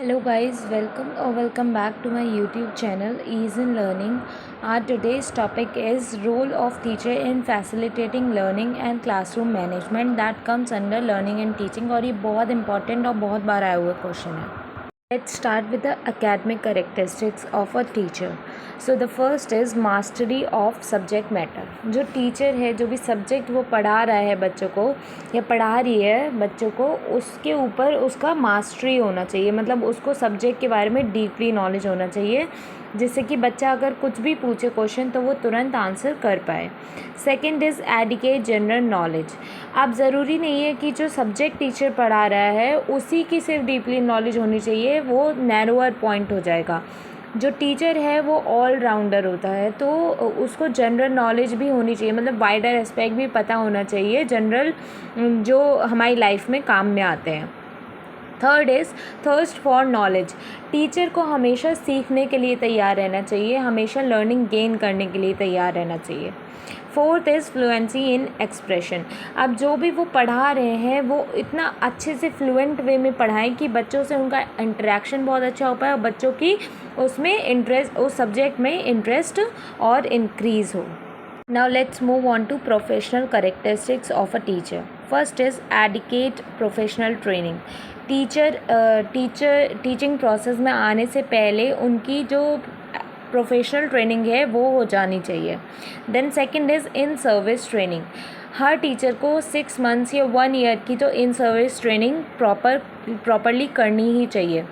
Hello guys, welcome back to my YouTube channel Ease in Learning. Our today's topic is role of teacher in facilitating learning and classroom management that comes under learning and teaching और ये बहुत important और बहुत बार आया हुआ question है. Let's start with the academic characteristics of a teacher. So the first is mastery of subject matter. जो teacher है, जो भी सब्जेक्ट वो पढ़ा रहा है बच्चों को या पढ़ा रही है बच्चों को, उसके ऊपर उसका मास्टरी होना चाहिए. मतलब उसको सब्जेक्ट के बारे में डीपली नॉलेज होना चाहिए, जिससे कि बच्चा अगर कुछ भी पूछे क्वेश्चन तो वो तुरंत आंसर कर पाए. Second is adequate general knowledge. अब ज़रूरी नहीं है कि जो सब्जेक्ट टीचर पढ़ा रहा है उसी की सिर्फ डीपली नॉलेज होनी चाहिए, वो नैरोअर पॉइंट हो जाएगा. जो टीचर है वो ऑल राउंडर होता है, तो उसको जनरल नॉलेज भी होनी चाहिए, मतलब वाइडर एस्पेक्ट भी पता होना चाहिए, जनरल जो हमारी लाइफ में काम में आते हैं. Third is thirst for knowledge. Teacher को हमेशा सीखने के लिए तैयार रहना चाहिए, हमेशा लर्निंग गेन करने के लिए तैयार रहना चाहिए. Fourth is fluency in expression. अब जो भी वो पढ़ा रहे हैं वो इतना अच्छे से फ्लुएंट वे में पढ़ाएं कि बच्चों से उनका इंटरेक्शन बहुत अच्छा हो पाए और बच्चों की उसमें इंटरेस्ट, उस सब्जेक्ट में इंटरेस्ट और इंक्रीज़ हो. Now let's move on to professional characteristics of a teacher. First is adequate professional training. Teaching process में आने से पहले उनकी जो प्रोफेशनल ट्रेनिंग है वो हो जानी चाहिए. Then second is in service training. हर टीचर को 6 मंथ्स या 1 ईयर की तो इन सर्विस ट्रेनिंग प्रॉपरली करनी ही चाहिए.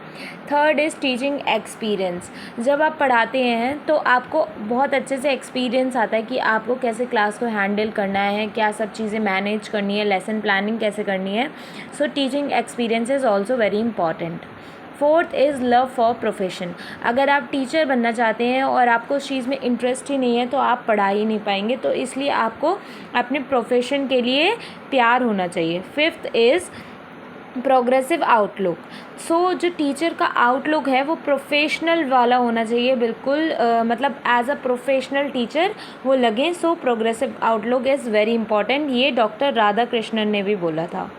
Third is teaching experience. जब आप पढ़ाते हैं तो आपको बहुत अच्छे से एक्सपीरियंस आता है कि आपको कैसे क्लास को हैंडल करना है, क्या सब चीज़ें मैनेज करनी है, लेसन प्लानिंग कैसे करनी है. So teaching experience is also very important. Fourth is love for profession. अगर आप टीचर बनना चाहते हैं और आपको उस चीज़ में इंटरेस्ट ही नहीं है तो आप पढ़ा ही नहीं पाएंगे, तो इसलिए आपको अपने प्रोफेशन के लिए प्यार होना चाहिए. Fifth is progressive outlook. So जो टीचर का आउटलुक है वो प्रोफेशनल वाला होना चाहिए, बिल्कुल मतलब एज अ प्रोफेशनल टीचर वो लगें. So progressive outlook is very important. ये डॉक्टर राधा कृष्णन ने भी बोला था.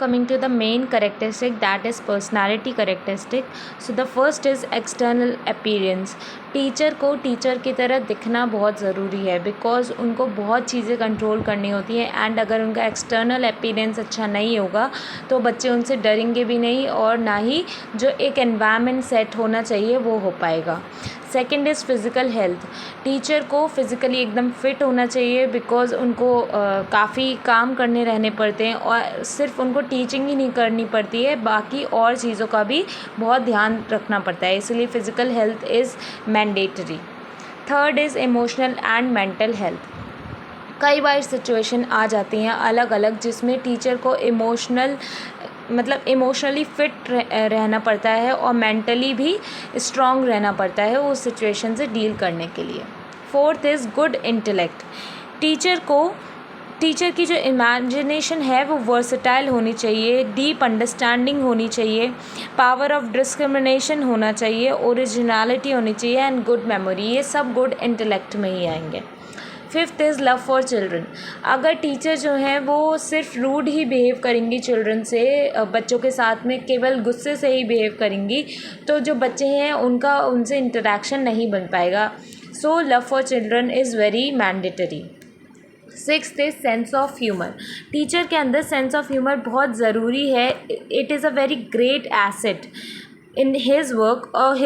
Coming to the main characteristic, that is personality characteristic. So the first is external appearance. Teacher को टीचर की तरह दिखना बहुत ज़रूरी है, बिकॉज़ उनको बहुत चीज़ें कंट्रोल करनी होती हैं. एंड अगर उनका एक्सटर्नल अपीयरेंस अच्छा नहीं होगा तो बच्चे उनसे डरेंगे भी नहीं और ना ही जो एक एनवायरनमेंट सेट होना चाहिए वो हो पाएगा. Second is physical health. Teacher को फ़िज़िकली एकदम फिट होना चाहिए, बिकॉज़ उनको काफ़ी काम करने रहने पड़ते हैं और सिर्फ उनको टीचिंग ही नहीं करनी पड़ती है, बाकी और चीज़ों का भी बहुत ध्यान रखना पड़ता है, इसलिए physical health is mandatory. Third is emotional and mental health. कई बार सिचुएशन आ जाती हैं अलग अलग जिसमें टीचर को इमोशनली फिट रहना पड़ता है और मेंटली भी स्ट्रॉन्ग रहना पड़ता है उस सिचुएशन से डील करने के लिए. Fourth is good intellect. Teacher की जो इमेजिनेशन है वो वर्सटाइल होनी चाहिए, डीप अंडरस्टैंडिंग होनी चाहिए, पावर ऑफ डिस्क्रिमिनेशन होना चाहिए, ओरिजिनलिटी होनी चाहिए एंड गुड मेमोरी. ये सब गुड इंटेलेक्ट में ही आएंगे. Fifth is love for children. अगर टीचर जो हैं वो सिर्फ रूड ही बिहेव करेंगी चिल्ड्रन से, बच्चों के साथ में केवल गुस्से से ही बिहेव करेंगी, तो जो बच्चे हैं उनका उनसे इंटरेक्शन नहीं बन पाएगा. So love for children is very mandatory. Sixth is sense of humour. Teacher के अंदर सेंस ऑफ ह्यूमर बहुत ज़रूरी है. It is a very great asset in his work और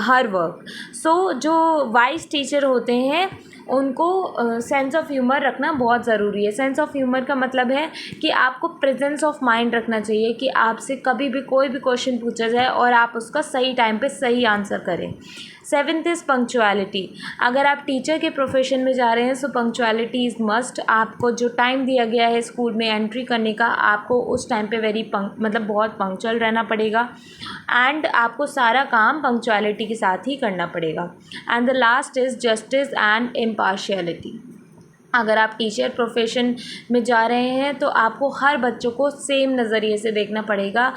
हर वर्क. सो जो वाइस टीचर होते हैं उनको सेंस ऑफ ह्यूमर रखना बहुत ज़रूरी है. सेंस ऑफ ह्यूमर का मतलब है कि आपको प्रेजेंस ऑफ माइंड रखना चाहिए कि आपसे कभी भी कोई भी क्वेश्चन पूछा जाए और आप उसका सही टाइम पे सही आंसर करें. Seventh is punctuality. अगर आप टीचर के प्रोफेशन में जा रहे हैं सो पंक्चुअलिटी इज़ मस्ट. आपको जो टाइम दिया गया है स्कूल में एंट्री करने का, आपको उस टाइम पे बहुत पंक्चुअल रहना पड़ेगा एंड आपको सारा काम पंक्चुअलिटी के साथ ही करना पड़ेगा. And the last is justice and impartiality. अगर आप टीचर प्रोफेशन में जा रहे हैं तो आपको हर बच्चों को सेम नज़रिए से देखना पड़ेगा.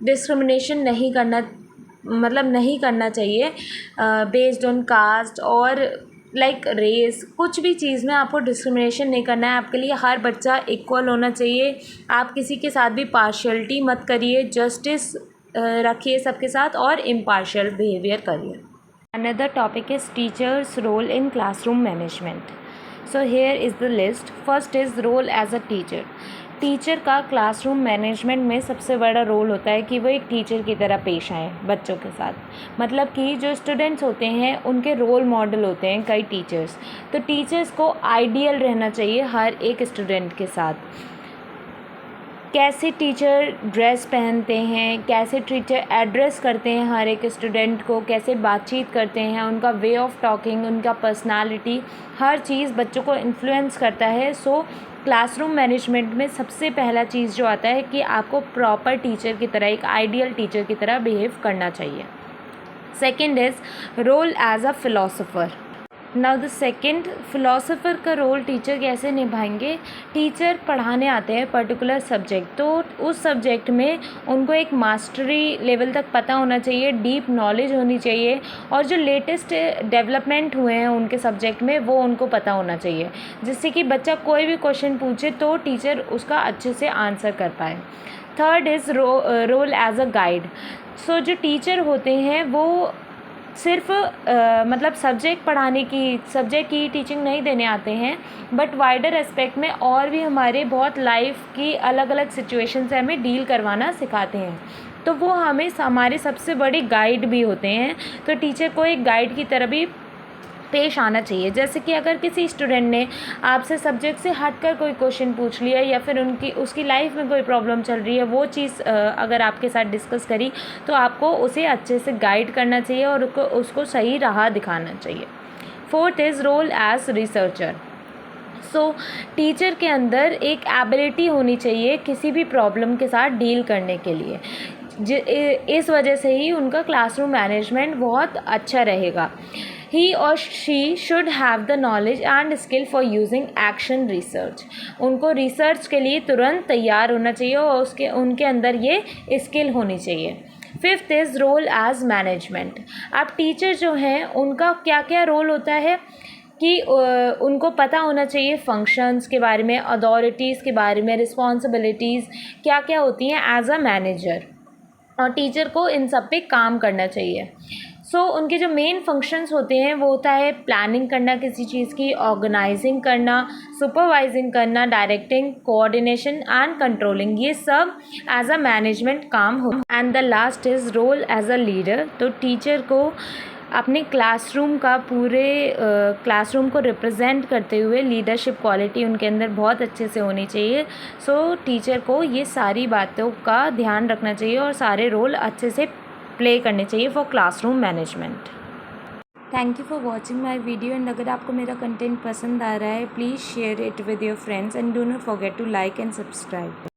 डिस्क्रिमिनेशन नहीं करना चाहिए बेस्ड ऑन कास्ट और रेस. कुछ भी चीज़ में आपको डिस्क्रिमिनेशन नहीं करना है. आपके लिए हर बच्चा इक्वल होना चाहिए. आप किसी के साथ भी पार्शियलिटी मत करिए. जस्टिस रखिए सबके साथ और इम्पार्शियल बिहेवियर करिए। Another topic is teacher's role in classroom management. So here is the list. First is role as a teacher. Teacher का क्लासरूम मैनेजमेंट में सबसे बड़ा रोल होता है कि वो एक टीचर की तरह पेश आएँ बच्चों के साथ। मतलब कि जो स्टूडेंट्स होते हैं उनके रोल मॉडल होते हैं कई टीचर्स, तो टीचर्स को आइडियल रहना चाहिए हर एक स्टूडेंट के साथ। कैसे टीचर ड्रेस पहनते हैं, कैसे टीचर एड्रेस करते हैं हर एक स्टूडेंट को, कैसे बातचीत करते हैं, उनका वे ऑफ टॉकिंग, उनका पर्सनालिटी, हर चीज़ बच्चों को इन्फ्लुएंस करता है। सो क्लासरूम मैनेजमेंट में सबसे पहला चीज़ जो आता है कि आपको प्रॉपर टीचर की तरह, एक आइडियल टीचर की तरह बिहेव करना चाहिए। Second is role as a philosopher. Now the second, philosopher का रोल टीचर कैसे निभाएंगे। टीचर पढ़ाने आते हैं पर्टिकुलर सब्जेक्ट, तो उस सब्जेक्ट में उनको एक मास्टरी लेवल तक पता होना चाहिए, डीप नॉलेज होनी चाहिए, और जो लेटेस्ट डेवलपमेंट हुए हैं उनके सब्जेक्ट में वो उनको पता होना चाहिए, जिससे कि बच्चा कोई भी क्वेश्चन पूछे तो टीचर उसका अच्छे से आंसर कर पाए। Third is role as a guide. So जो टीचर होते हैं वो सिर्फ मतलब सब्जेक्ट की टीचिंग नहीं देने आते हैं, बट वाइडर एस्पेक्ट में और भी हमारे बहुत लाइफ की अलग अलग सिचुएशन से हमें डील करवाना सिखाते हैं, तो वो हमें हमारे सबसे बड़े गाइड भी होते हैं। तो टीचर को एक गाइड की तरह भी पेश आना चाहिए। जैसे कि अगर किसी स्टूडेंट ने आपसे सब्जेक्ट से हटकर कोई क्वेश्चन पूछ लिया या फिर उसकी लाइफ में कोई प्रॉब्लम चल रही है, वो चीज़ अगर आपके साथ डिस्कस करी, तो आपको उसे अच्छे से गाइड करना चाहिए और उसको सही राह दिखाना चाहिए। Fourth is role as researcher. So teacher के अंदर एक एबिलिटी होनी चाहिए किसी भी प्रॉब्लम के साथ डील करने के लिए। इस वजह से ही उनका क्लासरूम मैनेजमेंट बहुत अच्छा रहेगा। He or she should have the knowledge and skill for using action research. उनको रिसर्च के लिए तुरंत तैयार होना चाहिए और उनके अंदर ये स्किल होनी चाहिए। Fifth is role as management. अब टीचर जो हैं उनका क्या क्या रोल होता है कि उनको पता होना चाहिए फंक्शंस के बारे में, अथॉरिटीज़ के बारे में, रिस्पॉन्सिबिलिटीज़ क्या क्या होती हैं एज अ मैनेजर, और टीचर को इन सब पे काम करना चाहिए। सो उनके जो मेन फंक्शंस होते हैं वो होता है प्लानिंग करना किसी चीज़ की, ऑर्गेनाइजिंग करना, सुपरवाइजिंग करना, डायरेक्टिंग, कोऑर्डिनेशन एंड कंट्रोलिंग, ये सब एज अ मैनेजमेंट काम हो। And the last is role as a leader. तो टीचर को अपने क्लासरूम को रिप्रेजेंट करते हुए लीडरशिप क्वालिटी उनके अंदर बहुत अच्छे से होनी चाहिए। सो टीचर को ये सारी बातों का ध्यान रखना चाहिए और सारे रोल अच्छे से प्ले करने चाहिए for classroom management. Thank you for watching my video, and अगर आपको मेरा कंटेंट पसंद आ रहा है please share it with your friends and do not forget to like and subscribe.